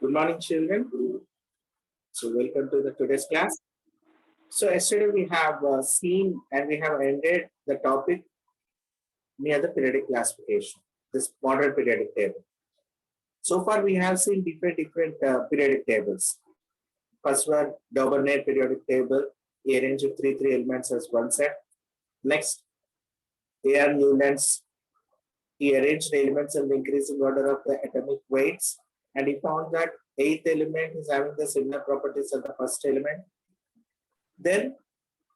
Good morning, children. So welcome to the today's class. So yesterday we have seen and we have ended the topic near the periodic classification, this modern periodic table. So far we have seen different periodic tables. First one, Daubernet periodic table. He arranged three elements as one set. Next, A.R. Newland's. He arranged the elements in the increasing order of the atomic weights, and he found that eighth element is having the similar properties as the first element. Then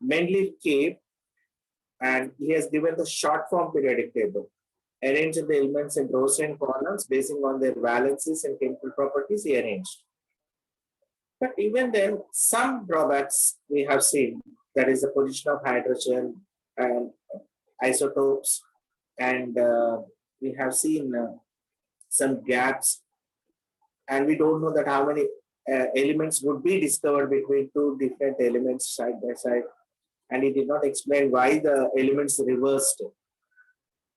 Mendeleev came and he has given the short form periodic table, arranged the elements in rows and columns based on their valencies and chemical properties he arranged. But even then, some drawbacks we have seen, that is the position of hydrogen and isotopes, and we have seen some gaps, and we don't know that how many elements would be discovered between two different elements side by side, and he did not explain why the elements reversed.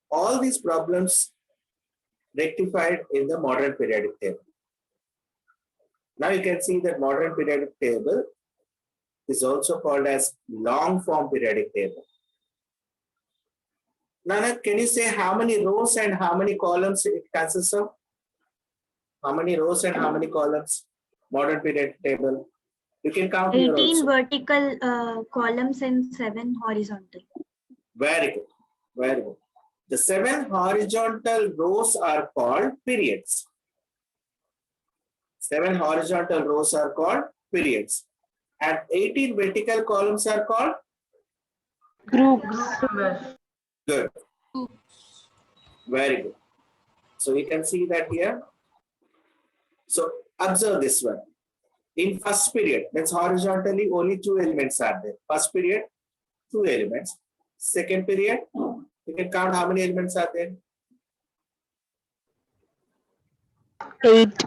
All these problems rectified in the modern periodic table. Now you can see that modern periodic table is also called as long form periodic table. Nanak, can you say how many rows and how many columns it consists of? How many rows and how many columns? Modern periodic table. You can count 18 vertical columns and 7 horizontal. Very good. Very good. The 7 horizontal rows are called periods. 7 horizontal rows are called periods. And 18 vertical columns are called groups. Good. Very good. So we can see that here. So observe this one. In first period, that's horizontally only 2 elements are there. First period, 2 elements. Second period, you can count how many elements are there? 8.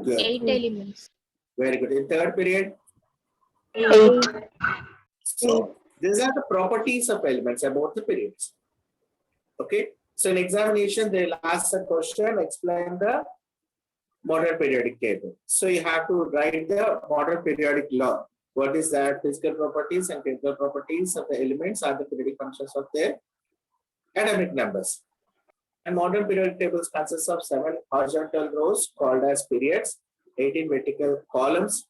Good. 8 elements. Very good. In third period, 8. so these are the properties of elements about the periods. Okay. So in examination, they'll ask a question, explain the modern periodic table. So you have to write the modern periodic law. What is that? Physical properties and chemical properties of the elements are the periodic functions of their atomic numbers. And modern periodic tables consists of 7 horizontal rows called as periods, 18 vertical columns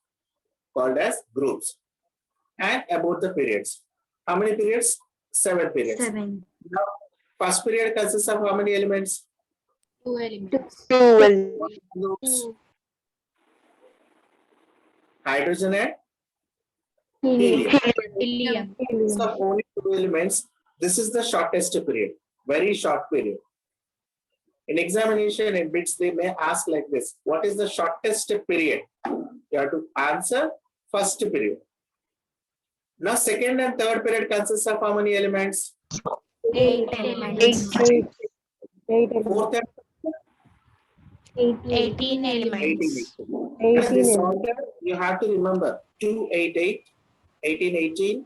called as groups. And about the periods. How many periods? 7 periods. 7. Now, first period consists of how many elements? 2 elements. 2. Groups. Hydrogen and Helium. helium. So only 2 elements. This is the shortest period, very short period. In examination in bits, they may ask like this: what is the shortest period? You have to answer first period. Now, second and third period consists of how many elements? 8 elements. 8. Fourth and 18 elements. 18. This order you have to remember: 2, 8, 8, 18, 18,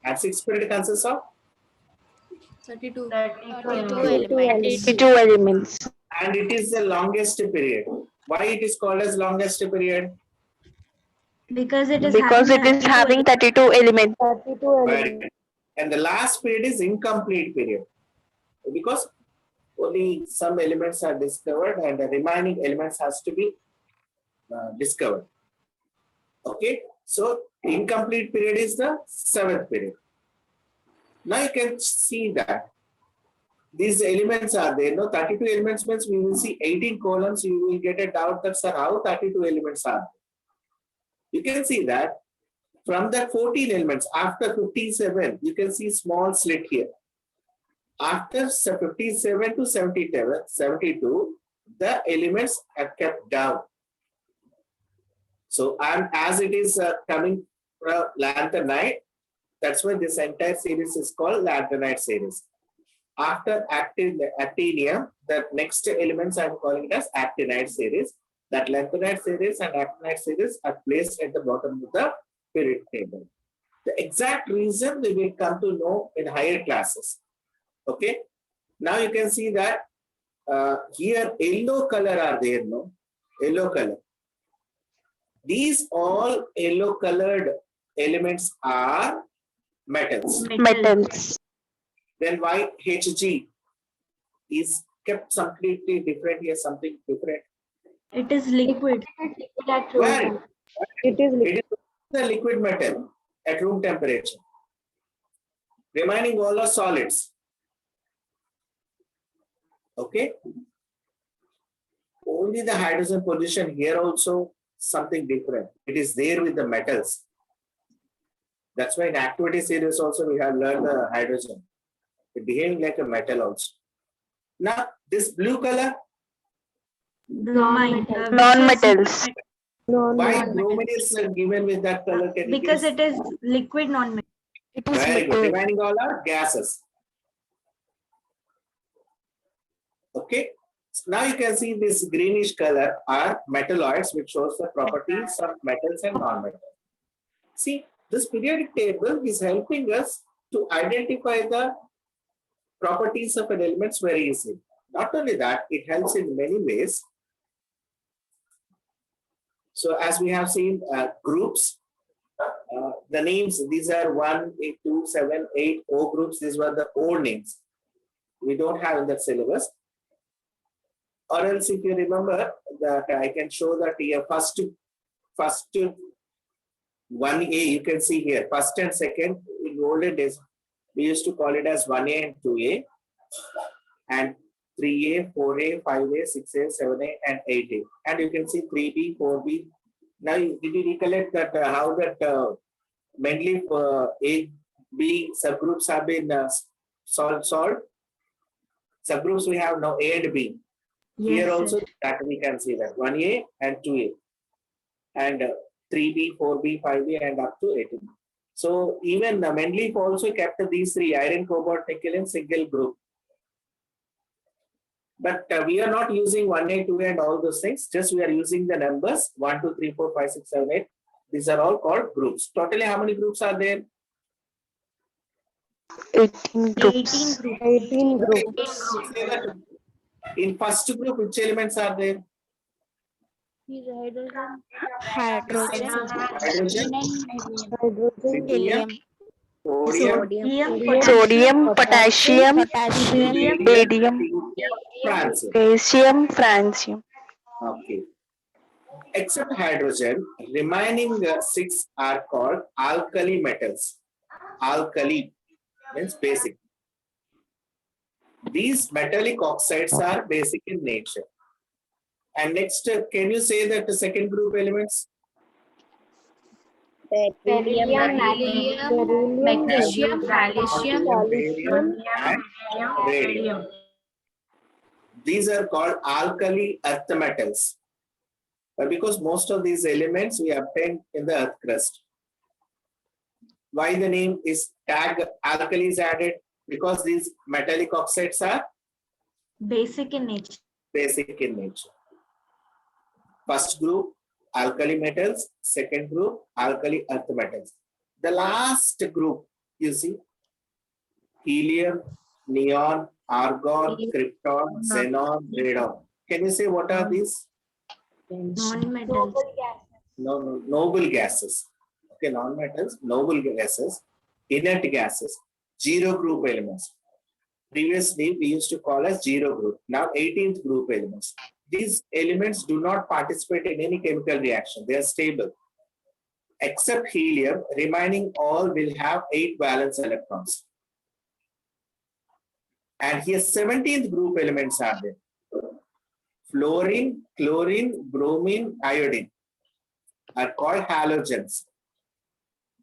and sixth period consists of 32 elements. 32 elements. and it is the longest period. Why it is called as longest period? Because it is having 32 elements. Very good. And the last period is incomplete period, because only some elements are discovered and the remaining elements has to be discovered. Okay, so incomplete period is the 7th period. Now you can see that these elements are there. No, 32 elements means we will see 18 columns. You will get a doubt that, sir, how 32 elements are there? You can see that from the 14 elements, after 57, you can see small slit here. After 57 to 72, the elements are kept down. So, and as it is coming from lanthanide, that's why this entire series is called lanthanide series. After actinium, the next elements I'm calling it as actinide series. That lanthanide series and actinide series are placed at the bottom of the periodic table. The exact reason we will come to know in higher classes. Okay. Now you can see that here yellow color are there, no? Yellow color. These all yellow colored elements are metals. Metals. Then why Hg is kept completely different here, something different? It is liquid. Where? It is It is the liquid metal at room temperature. Remaining all are solids. Okay. Only the hydrogen position here also something different. It is there with the metals. That's why in activity series also we have learned the hydrogen. It behaving like a metal also. Now this blue color, Bromine. non-metals. why bromine is given with that color? Can you Because guess? it is liquid non-metal. It is Very good. liquid. Remaining all are gases. Okay. So now you can see this greenish color are metalloids, which shows the properties of metals and non-metals. See, this periodic table is helping us to identify the properties of an element very easily. Not only that, it helps in many ways. So as we have seen groups, the names, these are 1, 8, 2, 7, 8, O groups. These were the old names. We don't have in the syllabus. Or else if you remember that I can show that here first 1A, you can see here, first and second, in olden days, we used to call it as 1A and 2A, and 3A, 4A, 5A, 6A, 7A, and 8A. And you can see 3B, 4B. Now, did you recollect that how that mainly A, B subgroups have been solved? Subgroups we have now A and B. Here Yes, also sir. that we can see that 1A and 2A. And 3B, 4B, 5B, and up to 8B. So even Mendeleev also kept these three, iron, cobalt, nickel, in single group. But we are not using 1A, 2A, and all those things. Just we are using the numbers 1, 2, 3, 4, 5, 6, 7, 8. These are all called groups. Totally, how many groups are there? 18 groups. 18 groups. 18 groups. In first group, which elements are there? Hydrogen. Hydrogen, Hydrogen. helium, sodium, Sodium, potassium, radium, radium, francium. calcium, francium. Okay. Except hydrogen, remaining 6 are called alkali metals. Alkali means basic. These metallic oxides are basic in nature. And next, can you say that the second group elements? Magnesium, calcium, Barium, and radium. These are called alkali earth metals. But because most of these elements we obtain in the earth crust. Why the name is tag alkali is added? Because these metallic oxides are Basic in nature. basic in nature. First group, alkali metals. Second group, alkali earth metals. The last group, you see, helium, neon, argon, krypton, xenon, radon. Can you say what are these? Non-metals. No, noble gases. Okay, non-metals, noble gases, inert gases, zero group elements. Previously, we used to call as zero group. Now, 18th group elements. These elements do not participate in any chemical reaction. They are stable. Except helium, remaining all will have 8 valence electrons. And here 17th group elements are there. Fluorine, chlorine, bromine, iodine are called halogens.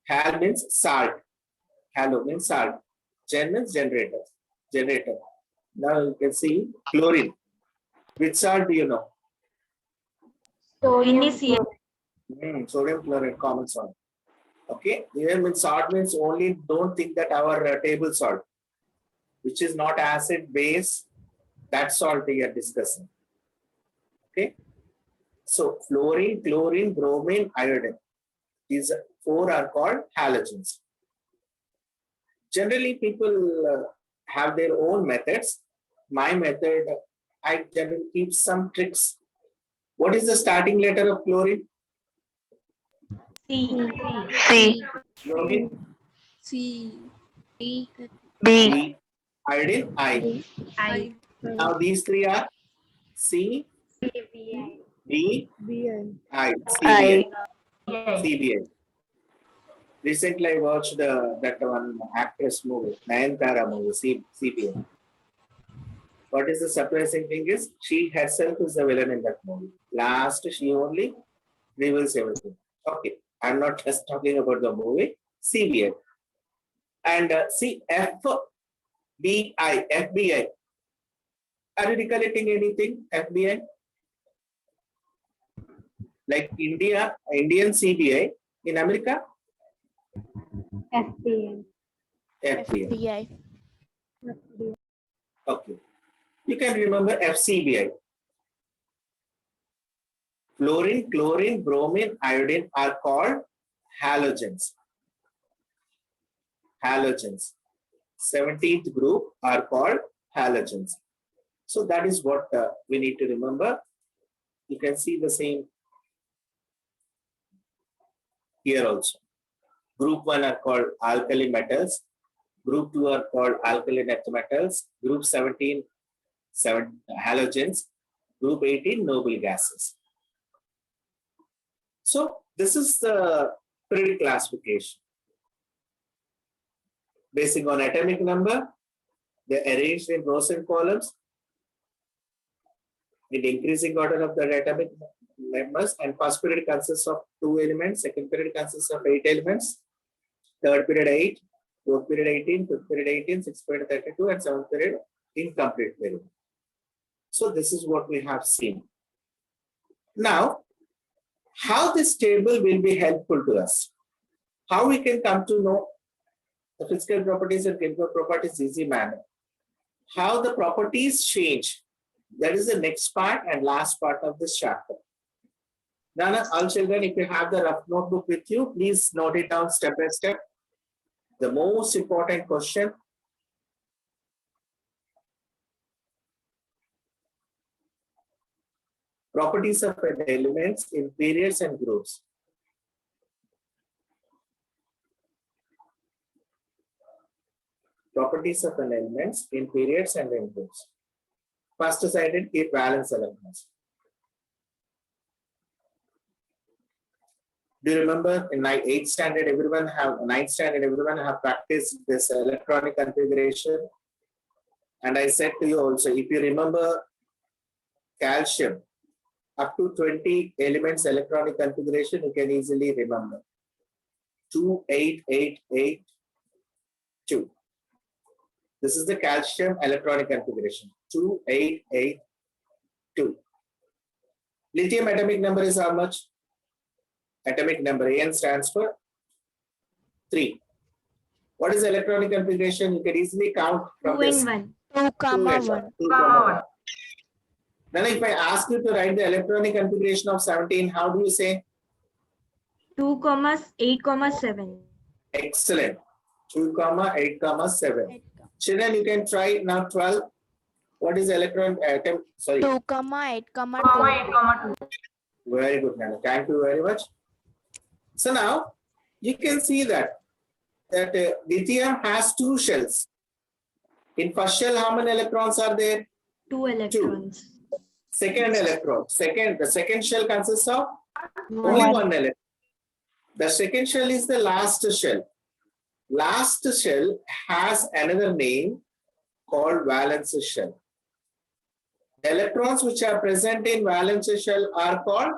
Hal means salt. Halo means salt. Gen means generator. Now you can see chlorine. Which salt do you know? NaCl. Sodium chloride, common salt. Okay, here means salt means only don't think that our table salt, which is not acid base, that salt we are discussing. Okay, so fluorine, chlorine, bromine, iodine. These 4 are called halogens. Generally, people have their own methods. My method, I generally keep some tricks. What is the starting letter of chlorine? C. C. Bromine, C. B. B. B. Iodine, I. I. Now these three are C, B, I. I. CBI. Recently, I watched that one actress movie, Nayanthara movie, CBI. What is the surprising thing is she herself is the villain in that movie. Last, she only reveals everything. Okay, I'm not just talking about the movie, CBI. And see, FBI. Are you recollecting anything? FBI? Like Indian CBI in America? FBI. FBI. Okay. You can remember FCBI. Fluorine, chlorine, bromine, iodine are called halogens. Halogens. 17th group are called halogens. So that is what we need to remember. You can see the same here also. Group 1 are called alkali metals. Group 2 are called alkaline earth metals. Group 17, halogens. Group 18, noble gases. So this is the periodic classification. Based on atomic number, they are arranged in rows and columns in increasing order of the atomic numbers, and first period consists of 2 elements, second period consists of 8 elements, third period 8, fourth period 18, fifth period 18, sixth period 32, and seventh period incomplete period. So this is what we have seen. Now, how this table will be helpful to us? How we can come to know the physical properties and chemical properties in easy manner? How the properties change? That is the next part and last part of this chapter. Now, all children, if you have the rough notebook with you, please note it down step by step. The most important question. Properties of an elements in periods and groups. Properties of an elements in periods and in groups. First decided keep valence electrons. Do you remember in 8th standard, everyone have practiced this electronic configuration? And I said to you also, if you remember calcium, up to 20 elements electronic configuration, you can easily remember. 28882. This is the calcium electronic configuration. 2882. Lithium atomic number is how much? Atomic number AN stands for 3. What is electronic configuration? You can easily count from 2 this. in 1. 2, 1. Then if I ask you to write the electronic configuration of 17, how do you say? 2, 8, 7. Excellent. 2, 8, 7. Children, you can try now 12. What is electron atom? Sorry. 2, 8, 2. Very good, Nana. Thank you very much. So now you can see that lithium has 2 shells. In first shell, how many electrons are there? 2 electrons. Second electron. The second shell consists of only 1 electron. The second shell is the last shell. Last shell has another name called valence shell. The electrons which are present in valence shell are called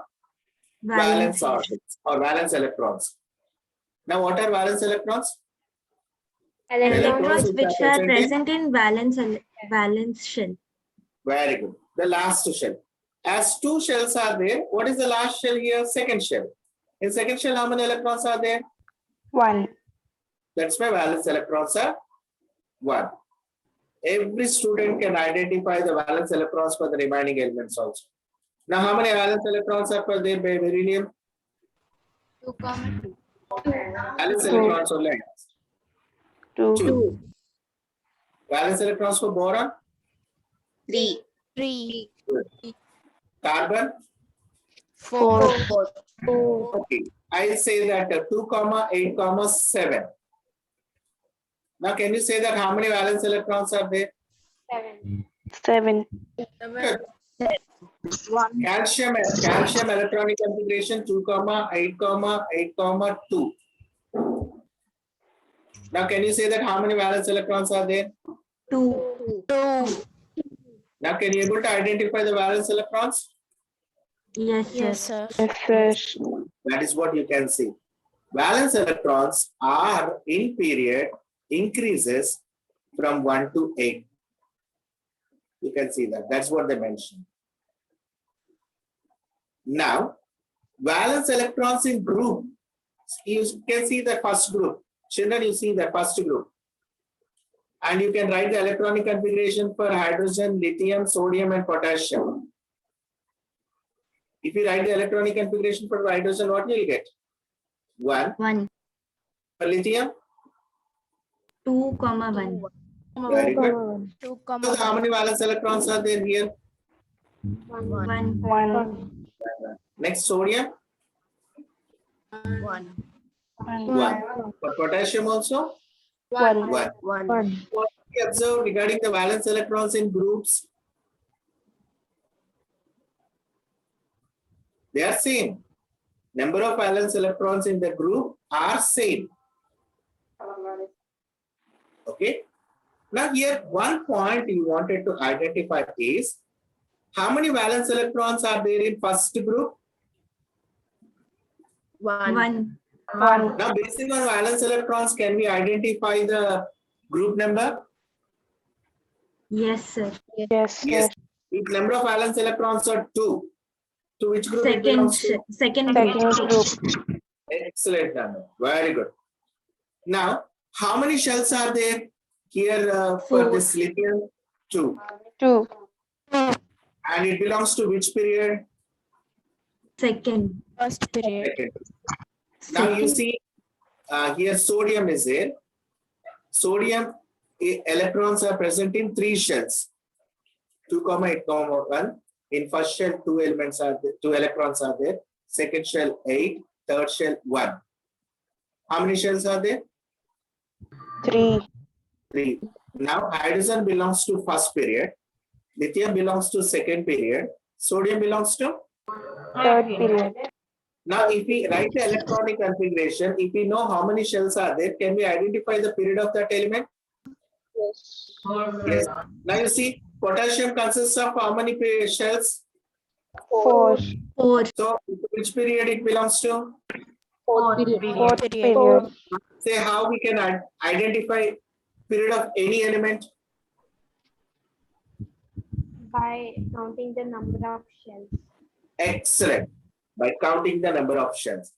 valence orbitals or valence electrons. Now, what are valence electrons? Electrons which are present in valence shell. Very good. The last shell. As 2 shells are there, what is the last shell here? Second shell. In second shell, how many electrons are there? 1. That's why valence electrons are 1. Every student can identify the valence electrons for the remaining elements also. Now, how many valence electrons are there by beryllium? 2, 2. Valence electrons only. 2. Valence electrons for boron? 3. 3. Carbon? 4. Okay. I'll say that 2 comma 8 comma 7. Now can you say that how many valence electrons are there? 7. Good. Calcium electronic configuration 2 comma 8 comma 8 comma 2. Now can you say that how many valence electrons are there? 2. 2. Now can you able to identify the valence electrons? Yes, Yes, sir. sir. Yes, sir. That is what you can see. Valence electrons are in period increases from 1 to 8. You can see that. That's what they mentioned. Now, valence electrons in group. You can see the first group. Children, you see the first group. And you can write the electronic configuration for hydrogen, lithium, sodium, and potassium. If you write the electronic configuration for hydrogen, what will you get? 1. 1. For lithium? 2, 1. Very good. 2, So how many valence electrons are there here? 1. 1. Next, sodium? 1. 1. For potassium also? 1. 1. 1. What we observe regarding the valence electrons in groups? They are same. Number of valence electrons in the group are same. Okay. Now here one point you wanted to identify is how many valence electrons are there in first group? 1. 1. 1. Now based on valence electrons, can we identify the group number? Yes, sir. Yes, sir. Yes. If number of valence electrons are 2, to which group it Second, belongs to? second Second group. group. Excellent, Nanu. Very good. Now, how many shells are there here for 4. this lithium? 2. 2. And it belongs to which period? Second. First period. Second. Now you Second. see here sodium is there. Sodium electrons are present in 3 shells. 2, 8, 1. In first shell, 2 elements are there, 2 electrons are there. Second shell, 8. Third shell, 1. How many shells are there? 3. 3. Now hydrogen belongs to first period. Lithium belongs to second period. Sodium belongs to? Third period. Now if we write the electronic configuration, if we know how many shells are there, can we identify the period of that element? Yes. Now you see potassium consists of how many shells? 4. 4. So which period it belongs to? Fourth Period. period. Say how we can identify period of any element? By counting the number of shells. Excellent. By counting the number of shells.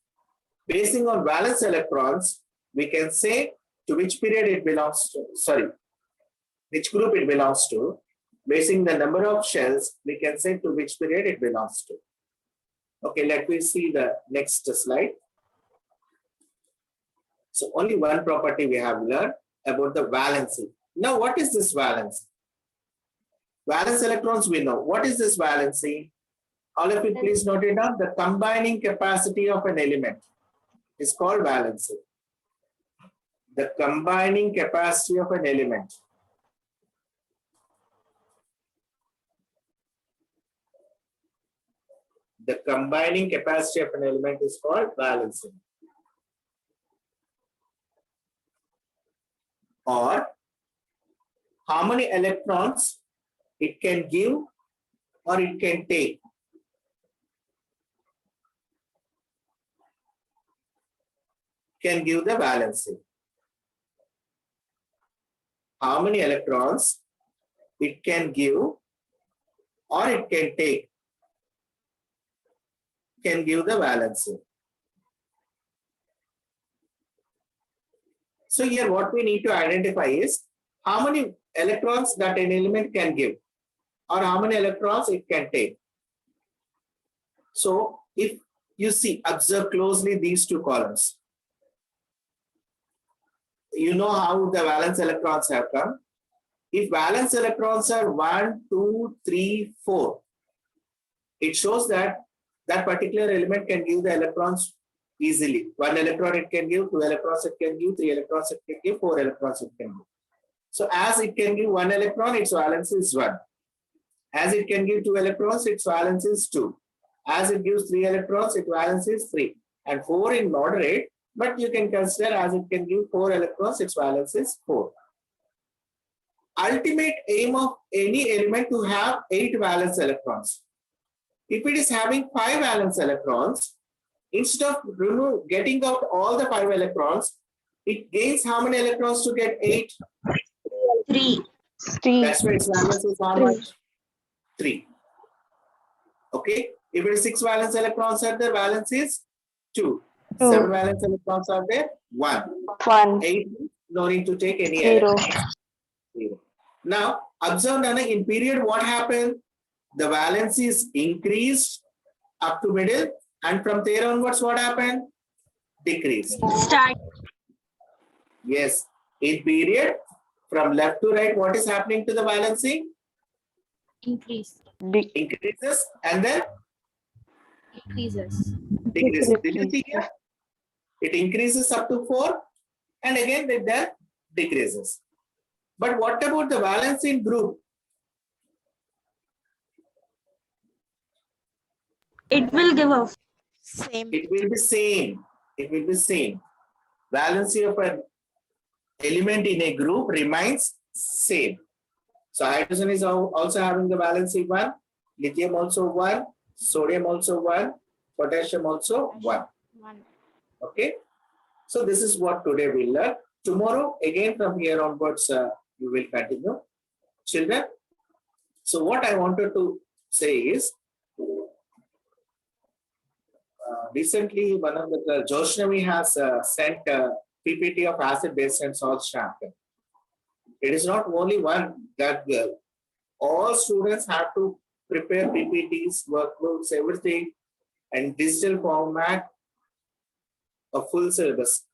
Basing on valence electrons, we can say to which period it belongs to, sorry, which group it belongs to. Basing the number of shells, we can say to which period it belongs to. Okay, let me see the next slide. So only one property we have learned about the valency. Now, what is this valency? Valence electrons we know. What is this valency? All of you please note it down. The combining capacity of an element is called valency. The combining capacity of an element. The combining capacity of an element is called valency. Or how many electrons it can give or it can take. Can give the valency. How many electrons it can give or it can take. Can give the valency. So here what we need to identify is how many electrons that an element can give or how many electrons it can take. So if you see, observe closely these two columns. You know how the valence electrons have come. If valence electrons are 1, 2, 3, 4, it shows that that particular element can give the electrons easily. 1 electron it can give, 2 electrons it can give, 3 electrons it can give, 4 electrons it can give. So as it can give 1 electron, its valence is 1. As it can give 2 electrons, its valence is 2. As it gives 3 electrons, its valence is 3. And 4 in moderate, but you can consider as it can give 4 electrons, its valence is 4. Ultimate aim of any element to have 8 valence electrons. If it is having 5 valence electrons, instead of getting out all the 5 electrons, it gains how many electrons to get 8? 3. 3. That's why its valence is how much? 3. Okay. If it is 6 valence electrons are there, valence is 2. 7 valence electrons are there, 1. 1. 8, no need to take any 0. electrons. 0. Now, observe Nana, in period, what happened? The valence is increased up to middle, and from there onwards, what happened? Decreased. Start. Yes. In period, from left to right, what is happening to the balancing? Increase. Increases and then Decreases. decreases. Did you see here? It increases up to 4 and again it then decreases. But what about the balancing group? It will give off. Same. It will be same. It will be same. Valency of an element in a group remains same. So hydrogen is also having the valency 1, lithium also 1, sodium also 1, potassium also 1. 1. Okay. So this is what today we learn. Tomorrow again from here onwards we will continue. Children. So what I wanted to say is recently one of the Joshnami has sent a PPT of acid base and salt chapter. It is not only one that girl. All students have to prepare PPTs, workbooks, everything, and digital format, a full syllabus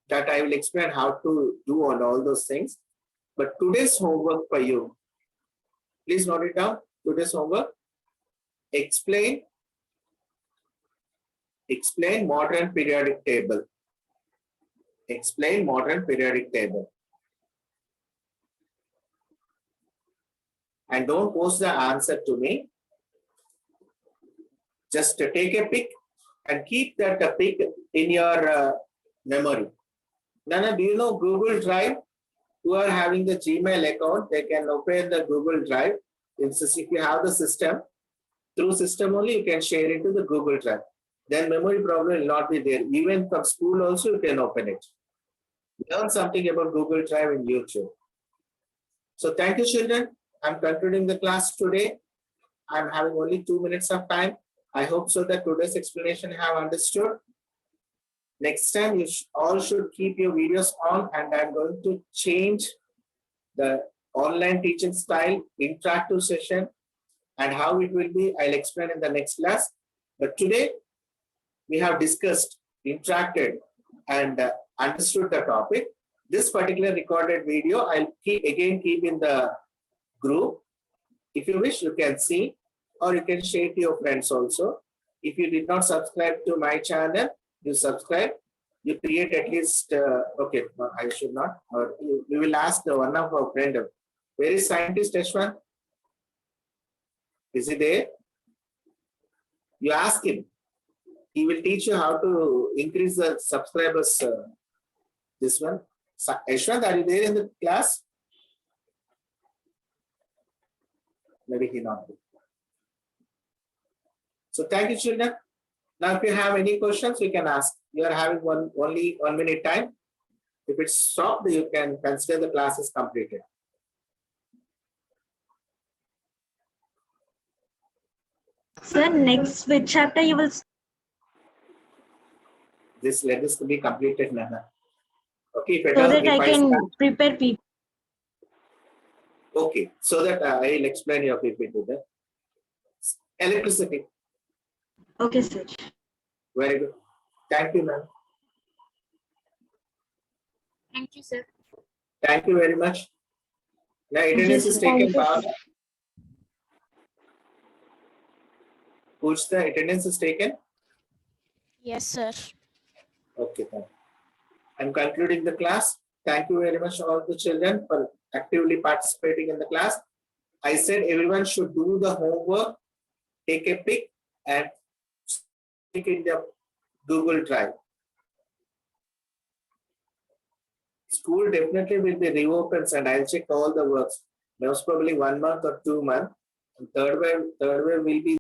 that I will explain how to do on all those things. But today's homework for you, please note it down. Today's homework, explain modern periodic table. Explain modern periodic table. And don't post the answer to me. Just take a pic and keep that pic in your memory. Nana, do you know Google Drive? Who are having the Gmail account, they can open the Google Drive. If you have the system, through system only you can share it to the Google Drive. Then memory problem will not be there. Even from school also you can open it. Learn something about Google Drive in YouTube. So thank you, children. I'm concluding the class today. I'm having only 2 minutes of time. I hope so that today's explanation you have understood. Next time you all should keep your videos on, and I'm going to change the online teaching style, interactive session, and how it will be, I'll explain in the next class. But today we have discussed, interacted, and understood the topic. This particular recorded video, I'll keep in the group. If you wish, you can see, or you can share to your friends also. If you did not subscribe to my channel, you subscribe. You create at least, okay, no, I should not. Or we will ask one of our friend, where is scientist Ashwan? Is he there? You ask him. He will teach you how to increase the subscribers. This one. Ashwant, are you there in the class? Maybe he not. So thank you, children. Now, if you have any questions, you can ask. You are having only 1 minute time. If it's stopped, you can consider the class is completed. Sir, next which chapter you will Let this be completed, Nana. Okay, if so that I can start, prepare people. okay, so that I'll explain your PPT then. Electricity. Okay, sir. Very good. Thank you, ma'am. Thank you, sir. Thank you very much. Now, attendance is taken. Who's the attendance is taken? Yes, sir. Okay, then. I'm concluding the class. Thank you very much, all the children, for actively participating in the class. I said everyone should do the homework, take a pic, and stick in the Google Drive. School definitely will be reopened, and I'll check all the works. Most probably 1 month or 2 months. And third wave will be